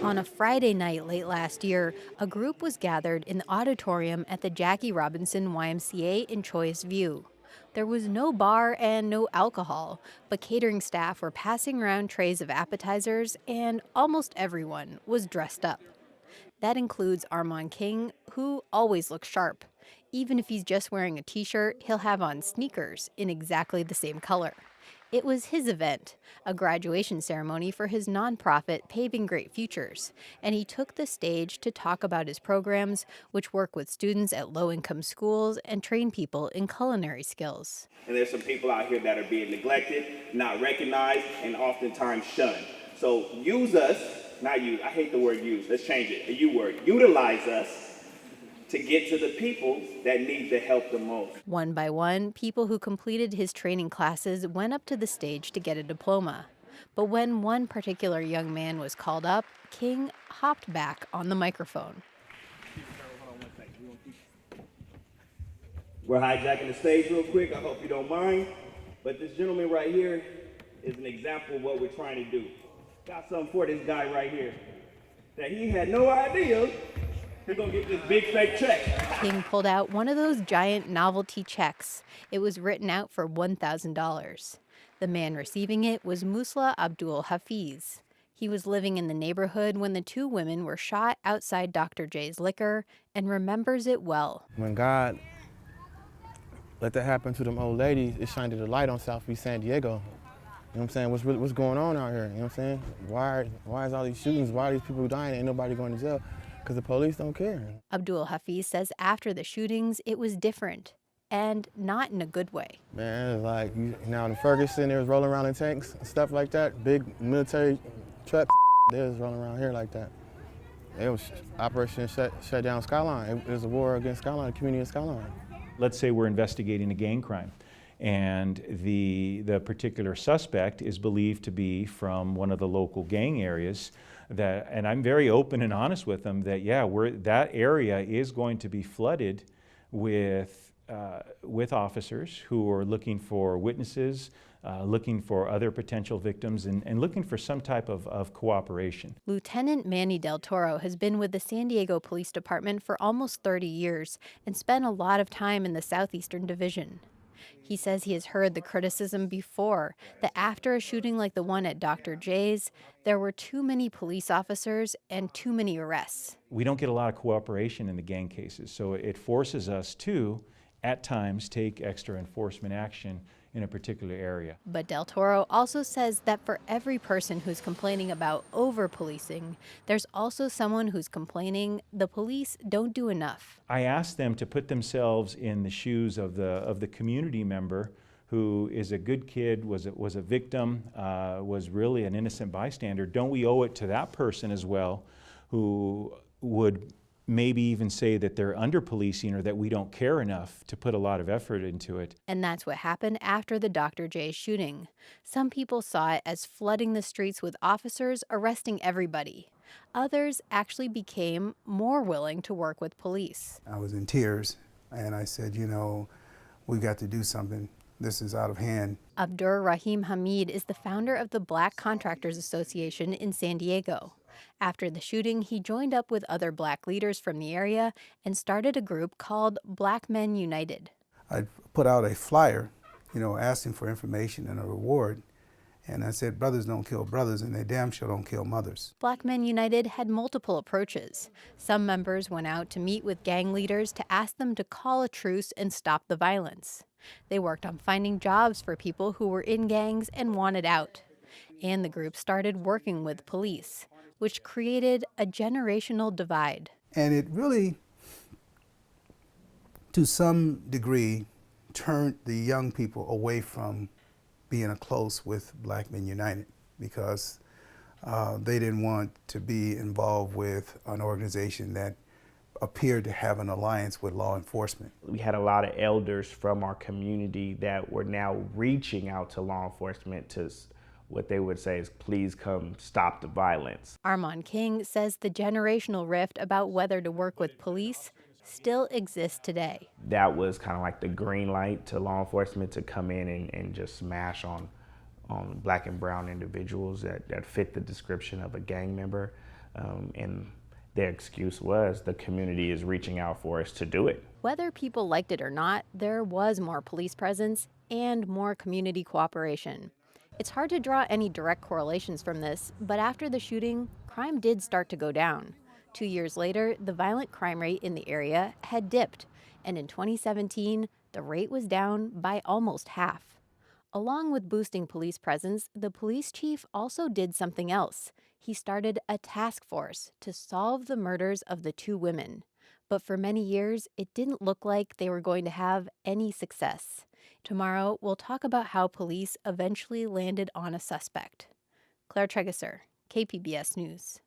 On a Friday night late last year, a group was gathered in the auditorium at the Jackie Robinson YMCA in Choice View. There was no bar and no alcohol, but catering staff were passing around trays of appetizers, and almost everyone was dressed up. That includes Armand King, who always looks sharp. Even if he's just wearing a t-shirt, he'll have on sneakers in exactly the same color. It was his event, a graduation ceremony for his nonprofit Paving Great Futures, and he took the stage to talk about his programs, which work with students at low-income schools and train people in culinary skills. And there's some people out here that are being neglected, not recognized, and oftentimes shunned. So use us, not use, I hate the word use, let's change it, a you word. Utilize us to get to the people that need the help the most. One by one, people who completed his training classes went up to the stage to get a diploma. But when one particular young man was called up, King hopped back on the microphone. We're hijacking the stage real quick, I hope you don't mind. But this gentleman right here is an example of what we're trying to do. Got something for this guy right here that he had no idea he's gonna get this big fake check. King pulled out one of those giant novelty checks. It was written out for $1,000. The man receiving it was Musla Abdul Hafiz. He was living in the neighborhood when the two women were shot outside Dr. J's liquor and remembers it well. When God let that happen to them old ladies, it shined a light on Southeast San Diego. You know what I'm saying? What's going on out here? You know what I'm saying? Why is all these shootings? Why are these people dying? Ain't nobody going to jail? Because the police don't care. Abdul Hafiz says after the shootings, it was different, and not in a good way. Man, it's like, in Ferguson, they was rolling around in tanks and stuff like that. Big military trucks, they was rolling around here like that. It was Operation Shut Down Skyline. It was a war against Skyline, the community of Skyline. Let's say we're investigating a gang crime, and the particular suspect is believed to be from one of the local gang areas. And I'm very open and honest with them that that area is going to be flooded with officers who are looking for witnesses, looking for other potential victims, and looking for some type of cooperation. Lieutenant Manny Del Toro has been with the San Diego Police Department for almost 30 years and spent a lot of time in the Southeastern Division. He says he has heard the criticism before that after a shooting like the one at Dr. J's, there were too many police officers and too many arrests. We don't get a lot of cooperation in the gang cases, so it forces us to, at times, take extra enforcement action in a particular area. But Del Toro also says that for every person who's complaining about over-policing, there's also someone who's complaining the police don't do enough. I asked them to put themselves in the shoes of the community member who is a good kid, was a victim, was really an innocent bystander. Don't we owe it to that person as well, who would maybe even say that they're under-policing or that we don't care enough to put a lot of effort into it. And that's what happened after the Dr. J shooting. Some people saw it as flooding the streets with officers arresting everybody. Others actually became more willing to work with police. I was in tears, and I said, we got to do something. This is out of hand. Abdur Rahim Hamid is the founder of the Black Contractors Association in San Diego. After the shooting, he joined up with other black leaders from the area and started a group called Black Men United. I put out a flyer, asking for information and a reward. And I said, brothers don't kill brothers, and they damn sure don't kill mothers. Black Men United had multiple approaches. Some members went out to meet with gang leaders to ask them to call a truce and stop the violence. They worked on finding jobs for people who were in gangs and wanted out. And the group started working with police, which created a generational divide. And it really, to some degree, turned the young people away from being close with Black Men United because they didn't want to be involved with an organization that appeared to have an alliance with law enforcement. We had a lot of elders from our community that were now reaching out to law enforcement to what they would say is, please come stop the violence. Armand King says the generational rift about whether to work with police still exists today. That was kind of like the green light to law enforcement to come in and just smash on black and brown individuals that fit the description of a gang member. And their excuse was the community is reaching out for us to do it. Whether people liked it or not, there was more police presence and more community cooperation. It's hard to draw any direct correlations from this, but after the shooting, crime did start to go down. 2 years later, the violent crime rate in the area had dipped, and in 2017, the rate was down by almost half. Along with boosting police presence, the police chief also did something else. He started a task force to solve the murders of the two women. But for many years, it didn't look like they were going to have any success. Tomorrow, we'll talk about how police eventually landed on a suspect. Claire Tregesser, KPBS News.